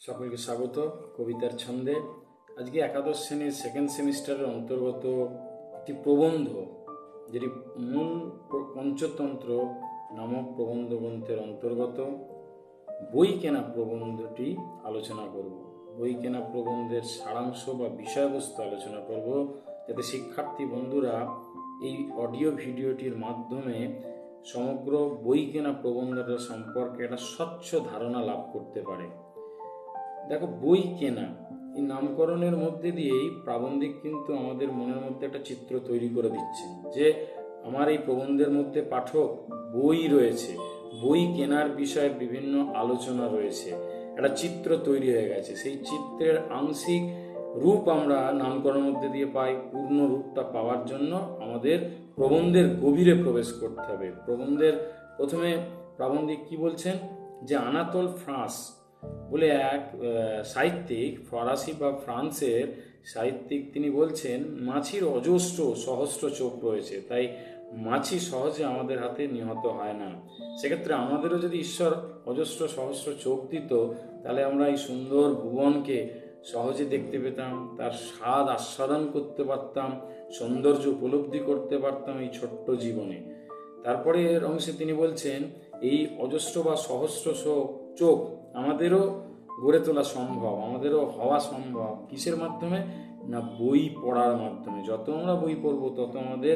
সকলকে স্বাগত কবিতার ছন্দে। আজকে একাদশ শ্রেণীর সেকেন্ড সেমিস্টারের অন্তর্গত একটি প্রবন্ধ, যেটি মূল পঞ্চতন্ত্র নামক প্রবন্ধ গ্রন্থের অন্তর্গত বই কেনা প্রবন্ধটি আলোচনা করব। বই কেনা প্রবন্ধের সারাংশ বা বিষয়বস্তু আলোচনা করব, যাতে শিক্ষার্থী বন্ধুরা এই অডিও ভিডিওটির মাধ্যমে সমগ্র বই কেনা প্রবন্ধটা সম্পর্কে একটা স্বচ্ছ ধারণা লাভ করতে পারে। দেখো, বই কেনা এই নামকরণের মধ্যে দিয়েই প্রাবন্ধিক কিন্তু আমাদের মনের মধ্যে একটা চিত্র তৈরি করে দিচ্ছেন যে আমার এই প্রবন্ধের মধ্যে পাঠক বই রয়েছে, বই কেনার বিষয়ে বিভিন্ন আলোচনা রয়েছে, একটা চিত্র তৈরি হয়ে গেছে। সেই চিত্রের আংশিক রূপ আমরা নামকরণের মধ্যে দিয়ে পাই। পূর্ণ রূপটা পাওয়ার জন্য আমাদের প্রবন্ধের গভীরে প্রবেশ করতে হবে। প্রবন্ধের প্রথমে প্রাবন্ধিক কি বলছেন, যে আনাতোল ফ্রান্স বলে এক সাহিত্যিক, ফরাসি বা ফ্রান্সের সাহিত্যিক, তিনি বলছেন মাছির অজস্র সহস্র চোখ রয়েছে, তাই মাছি সহজে আমাদের হাতে নিহত হয় না। সেক্ষেত্রে আমাদেরও যদি ঈশ্বর অজস্র সহস্র চোখ দিত, তাহলে আমরা এই সুন্দর ভুবনকে সহজে দেখতে পেতাম, তার স্বাদ আস্বাদন করতে পারতাম, সৌন্দর্য উপলব্ধি করতে পারতাম এই ছোট্ট জীবনে। তারপরে এর অংশে তিনি বলছেন এই অজস্র বা সহস্র চোখ আমাদেরও গড়ে তোলা সম্ভব, আমাদেরও হওয়া সম্ভব। কিসের মাধ্যমে? না, বই পড়ার মাধ্যমে। যত আমরা বই পড়বো তত আমাদের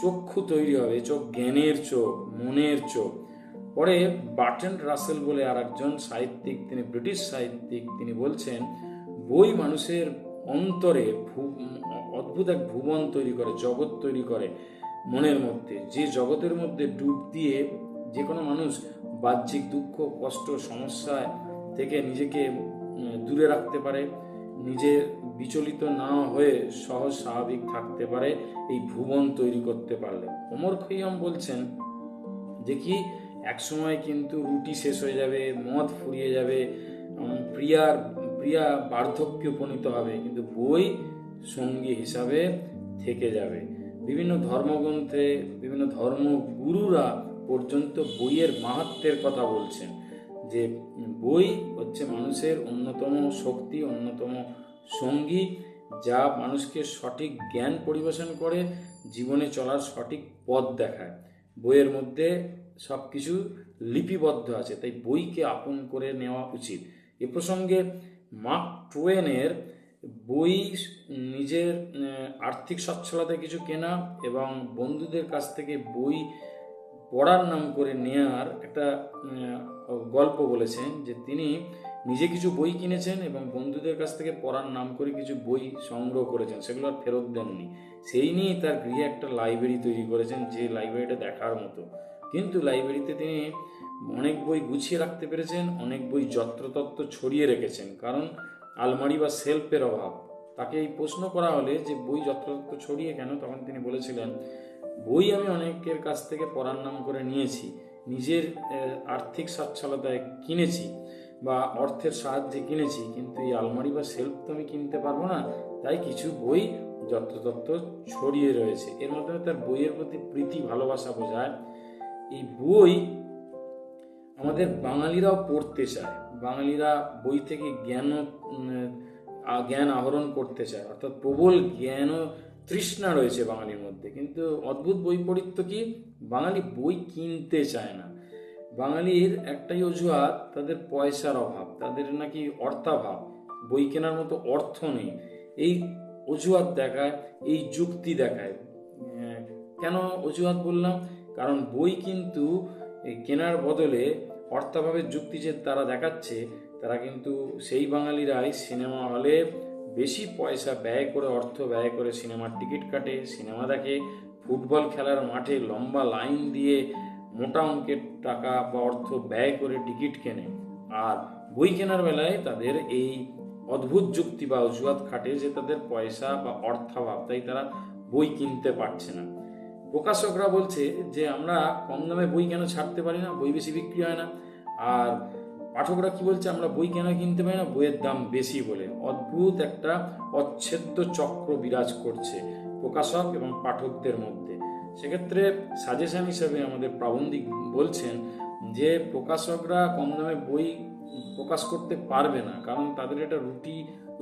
চক্ষু তৈরি হবে, চোখ জ্ঞানের চোখ, মনের চোখ। পরে বার্ট্রান্ড রাসেল বলে আর একজন সাহিত্যিক, তিনি ব্রিটিশ সাহিত্যিক, তিনি বলছেন বই মানুষের অন্তরে অদ্ভুত এক ভুবন তৈরি করে, জগৎ তৈরি করে মনের মধ্যে। যে জগতের মধ্যে ডুব দিয়ে যে কোনো মানুষ বাহ্যিক দুঃখ, কষ্ট, সমস্যায় থেকে নিজেকে দূরে রাখতে পারে, নিজে বিচলিত না হয়ে সহজ স্বাভাবিক থাকতে পারে এই ভুবন তৈরি করতে পারলে। ওমর খৈয়াম বলছেন যে কি একসময় কিন্তু রুটি শেষ হয়ে যাবে, মদ ফুরিয়ে যাবে, প্রিয়া বার্ধক্যে উপনীত হবে, কিন্তু বই সঙ্গী হিসাবে থেকে যাবে। বিভিন্ন ধর্মগ্রন্থে বিভিন্ন ধর্মগুরুরা পর্যন্ত বইয়ের মাহাত্ম্যের কথা বলছেন, যে বই হচ্ছে মানুষের অন্যতম শক্তি, অন্যতম সঙ্গী, যা মানুষকে সঠিক জ্ঞান পরিবেশন করে, জীবনে চলার সঠিক পথ দেখায়। বইয়ের মধ্যে সব কিছু লিপিবদ্ধ আছে, তাই বইকে আপন করে নেওয়া উচিত। এ প্রসঙ্গে মার্ক টুয়েনের বই নিজের আর্থিক সচ্ছলতায় কিছু কেনা এবং বন্ধুদের কাছ থেকে বই পড়ার নাম করে নেয়ার একটা গল্প বলেছেন, যে তিনি নিজে কিছু বই কিনেছেন এবং বন্ধুদের কাছ থেকে পড়ার নাম করে কিছু বই সংগ্রহ করেছেন, সেগুলো আর ফেরত দেননি। সেই নিয়েই তার গৃহে একটা লাইব্রেরি তৈরি করেছেন, যে লাইব্রেরিটা দেখার মতো। কিন্তু লাইব্রেরিতে তিনি অনেক বই গুছিয়ে রাখতে পেরেছেন, অনেক বই যত্রতত্র ছড়িয়ে রেখেছেন, কারণ আলমারি বা সেলফের অভাব। তাকে এই প্রশ্ন করা হলে যে বই যত্রতত্র ছড়িয়ে কেন, তখন তিনি বলেছিলেন বই আমি অনেকের কাছ থেকে পড়ার নাম করে নিয়েছি, নিজের আর্থিক সচ্ছলতায় কিনেছি বা অর্থের সাহায্যে কিনেছি, কিন্তু এই আলমারি বা সেলফ তো আমি কিনতে পারবো না, তাই কিছু বই যত্রতত্র ছড়িয়ে রয়েছে। এর মাধ্যমে তার বইয়ের প্রতি প্রীতি, ভালোবাসা বোঝায়। এই বই আমাদের বাঙালিরাও পড়তে চায়, বাঙালিরা বই থেকে জ্ঞান আহরণ করতে চায়, অর্থাৎ প্রবল জ্ঞান তৃষ্ণা রয়েছে বাঙালির মধ্যে। কিন্তু অদ্ভুত বৈপরীত্য কি, বাঙালি বই কিনতে চায় না। বাঙালির একটাই অজুহাত, তাদের পয়সার অভাব, তাদের নাকি অর্থাভাব, বই কেনার মতো অর্থ নেই। এই অজুহাত দেখায়, এই যুক্তি দেখায়। কেন অজুহাত বললাম? কারণ বই কিন্তু কেনার বদলে অর্থাভাবের যুক্তি যে তারা দেখাচ্ছে, তারা কিন্তু সেই বাঙালিরাই সিনেমা হলে বেশি পয়সা ব্যয় করে, অর্থ ব্যয় করে সিনেমার টিকিট কাটে, সিনেমা দেখে, ফুটবল খেলার মাঠে লম্বা লাইন দিয়ে মোটা অঙ্কের টাকা বা অর্থ ব্যয় করে টিকিট কেনে। আর বই কেনার বেলায় তাদের এই অদ্ভুত যুক্তি বা অজুহাত খাটে যে তাদের পয়সা বা অর্থাভাব, তাই তারা বই কিনতে পারছে না। প্রকাশকরা বলছে যে আমরা কম দামে বই কেন ছাড়তে পারি না, বই বেশি বিক্রি হয় না। আর পাঠকরা কি বলছে, আমরা বই কেন কিনতে পারি না, বইয়ের দাম বেশি বলে। অদ্ভুত একটা অচ্ছেদ্য চক্র বিরাজ করছে প্রকাশক এবং পাঠকদের মধ্যে। সেক্ষেত্রে সাজেশন হিসেবে আমাদের প্রাবন্ধিক বলছেন যে প্রকাশকরা কম দামে বই প্রকাশ করতে পারবে না, কারণ তাদের এটা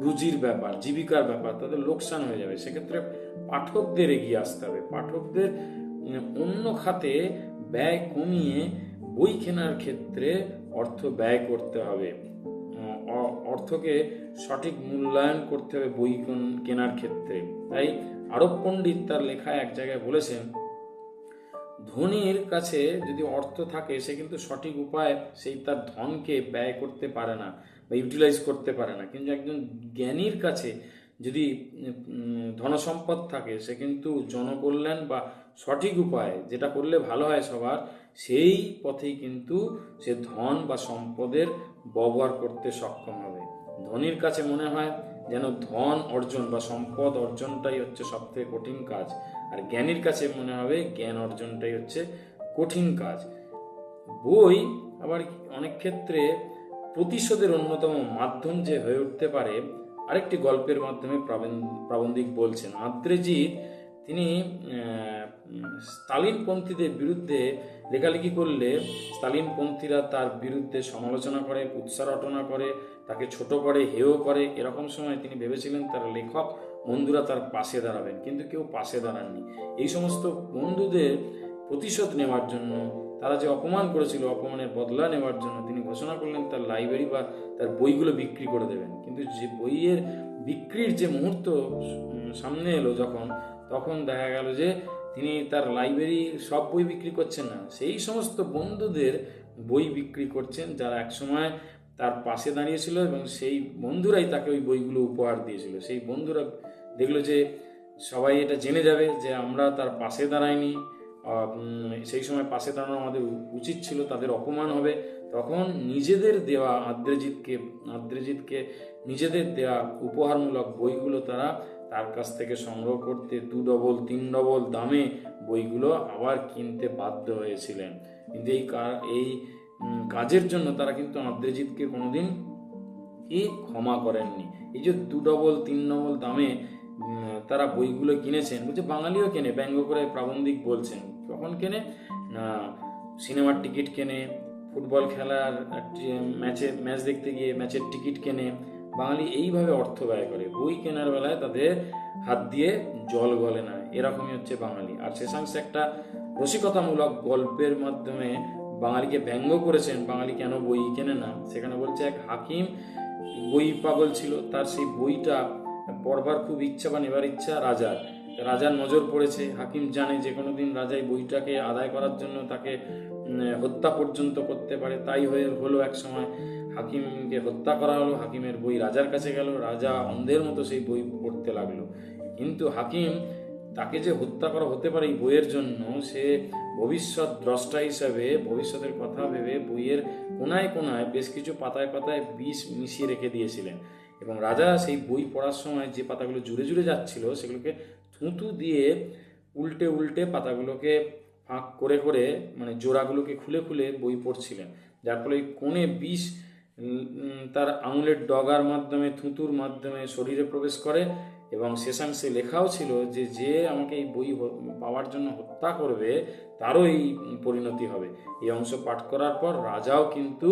রুজির ব্যাপার, জীবিকার ব্যাপার, তাদের লোকসান হয়ে যাবে। সেক্ষেত্রে পাঠকদের এগিয়ে আসতে হবে, পাঠকদের অন্য খাতে ব্যয় কমিয়ে বই কেনার ক্ষেত্রে অর্থ ব্যয় করতে হবে, অর্থকে সঠিক মূল্যায়ন করতে হবে বই কেনার ক্ষেত্রে। তাই আরব পণ্ডিত তার লেখায় এক জায়গায় বলেছেন, ধনীর কাছে যদি অর্থ থাকে সে কিন্তু সঠিক উপায়ে সেই তার ধনকে ব্যয় করতে পারে না বা ইউটিলাইজ করতে পারে না, কিন্তু একজন জ্ঞানীর কাছে যদি ধনসম্পদ থাকে সে কিন্তু জনকল্যাণ বা সঠিক উপায়ে যেটা করলে ভালো হয় সবার, সেই পথেই কিন্তু সে ধন বা সম্পদের ব্যবহার করতে সক্ষম হবে। ধনীর কাছে মনে হয় যেন ধন অর্জন বা সম্পদ অর্জনটাই হচ্ছে সবথেকে কঠিন কাজ, আর জ্ঞানীর কাছে মনে হবে জ্ঞান অর্জনটাই হচ্ছে কঠিন কাজ। বই আবার অনেক ক্ষেত্রে প্রতিশোধের অন্যতম মাধ্যম যে হয়ে উঠতে পারে, আরেকটি গল্পের মাধ্যমে প্রাবন্ধিক বলছেন। আন্দ্রেজিৎ তিনি স্তালিনপন্থীদের বিরুদ্ধে লেখালেখি করলে স্তালিনপন্থীরা তার বিরুদ্ধে সমালোচনা করে, উৎসারটনা করে, তাকে ছোট করে, হেয় করে। এরকম সময় তিনি ভেবেছিলেন তার লেখক বন্ধুরা তার পাশে দাঁড়াবেন, কিন্তু কেউ পাশে দাঁড়াননি। এই সমস্ত বন্ধুদের প্রতিশোধ নেওয়ার জন্য, তারা যে অপমান করেছিল অপমানের বদলা নেওয়ার জন্য তিনি ঘোষণা করলেন তার লাইব্রেরি বা তার বইগুলো বিক্রি করে দেবেন। কিন্তু যে বইয়ের বিক্রির যে মুহূর্ত সামনে এলো তখন দেখা গেল যে তিনি তার লাইব্রেরির সব বই বিক্রি করছেন না, সেই সমস্ত বন্ধুদের বই বিক্রি করছেন যারা একসময় তার পাশে দাঁড়িয়েছিল, এবং সেই বন্ধুরাই তাকে ওই বইগুলো উপহার দিয়েছিল। সেই বন্ধুরা দেখলো যে সবাই এটা জেনে যাবে যে আমরা তার পাশে দাঁড়াইনি, সেই সময় পাশে দাঁড়ানো আমাদের উচিত ছিল, তাদের অপমান হবে। তখন নিজেদের দেওয়া আদ্রেজিৎকে নিজেদের দেওয়া উপহারমূলক বইগুলো তার কাছ থেকে সংগ্রহ করতে 2 ডবল 3 ডবল দামে বইগুলো আবার কিনতে বাধ্য হয়েছিলেন। কিন্তু এই কাজের জন্য তারা কিন্তু আদ্রেজিৎকে কোনোদিন ক্ষমা করেননি। এই যে 2 ডবল 3 ডবল দামে তারা বইগুলো কিনেছেন, বলছে বাঙালিও কেনে, ব্যঙ্গ করে প্রাবন্ধিক বলছেন। কখন কেনে না, সিনেমার টিকিট কেনে, ফুটবল খেলার ম্যাচ দেখতে গিয়ে ম্যাচের টিকিট কেনে। বাঙালি এইভাবে অর্থ ব্যয় করে, বই কেনার বেলায় তাদের হাত দিয়ে জল গলে না, এরকমই হচ্ছে বাঙালি। আর শেষাংশে একটা রসিকতামূলক গল্পের মাধ্যমে বাঙালিকে ব্যঙ্গ করেছেন, বাঙালি কেন বই কেনে না। সেখানে বলছে এক হাকিম বই পাগল ছিল, তার সেই বইটা পড়বার খুব ইচ্ছা বা নেবার ইচ্ছা রাজার নজর পড়েছে। হাকিম জানে যে কোনোদিন রাজাই বইটাকে আদায় করার জন্য তাকে হত্যা পর্যন্ত করতে পারে। তাই হলো এক সময় হাকিমকে হত্যা করা হলো, হাকিমের বই রাজার কাছে গেল, রাজা অন্ধের মতো সেই বই পড়তে লাগলো। কিন্তু হাকিম তাকে যে হত্যা করা হতে পারে এই বইয়ের জন্য, সে ভবিষ্যৎ দ্রষ্টা হিসাবে ভবিষ্যতের কথা ভেবে বইয়ের কোনায় কোনায় বেশ কিছু পাতায় পাতায় বিষ মিশিয়ে রেখে দিয়েছিলেন, এবং রাজা সেই বই পড়ার সময় যে পাতাগুলো জুড়ে জুড়ে যাচ্ছিল সেগুলোকে থুতু দিয়ে উল্টে উল্টে পাতাগুলোকে ফাঁক করে করে, মানে জোড়াগুলোকে খুলে খুলে বই পড়ছিলেন, যার ফলে কোণে বিষ তার আঙুলের ডগার মাধ্যমে, থুতুর মাধ্যমে শরীরে প্রবেশ করে। এবং শেষাংশে লেখাও ছিল যে যে আমাকে এই বই পাওয়ার জন্য হত্যা করবে তারও এই পরিণতি হবে। এই অংশ পাঠ করার পর রাজাও কিন্তু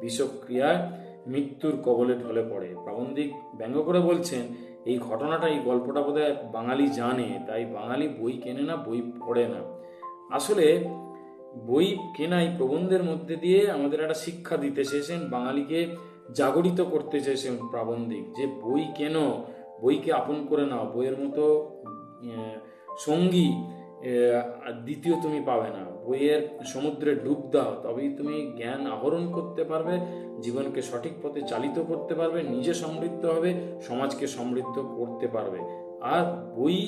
বিষক্রিয়ায় মৃত্যুর কবলে ঢলে পড়ে। প্রাবন্ধিক ব্যঙ্গ করে বলছেন এই ঘটনাটা, এই গল্পটা বোধহয় বাঙালি জানে, তাই বাঙালি বই কেনে না, বই পড়ে না। আসলে বই কেনাই প্রবন্ধের মধ্যে দিয়ে আমাদের একটা শিক্ষা দিতে চেয়েছেন, বাঙালিকে জাগরিত করতে চেয়েছেন প্রাবন্ধিক, যে বই কেন, বইকে আপন করে নাও, বইয়ের মতো সঙ্গী দ্বিতীয় তুমি পাবে না। বইয়ের সমুদ্রে ডুব দাও, তবেই তুমি জ্ঞান আহরণ করতে পারবে, জীবনকে সঠিক পথে চালিত করতে পারবে, নিজে সমৃদ্ধ হবে, সমাজকে সমৃদ্ধ করতে পারবে। আর বই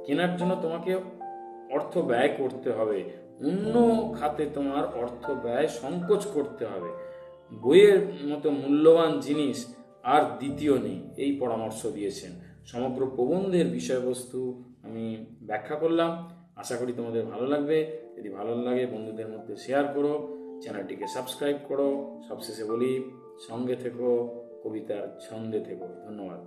কেনার জন্য তোমাকে অর্থ ব্যয় করতে হবে, অন্য খাতে তোমার অর্থ ব্যয় সংকোচ করতে হবে। বইয়ের মতো মূল্যবান জিনিস আর দ্বিতীয় নেই, এই পরামর্শ দিয়েছেন। সমগ্র প্রবন্ধের বিষয়বস্তু আমি ব্যাখ্যা করলাম, আশা করি তোমাদের ভালো লাগবে। যদি ভালো লাগে বন্ধুদের মধ্যে শেয়ার করো, চ্যানেলটিকে সাবস্ক্রাইব করো। সবশেষে বলি, সঙ্গে থেকো, কবিতার ছন্দে থেকো। ধন্যবাদ।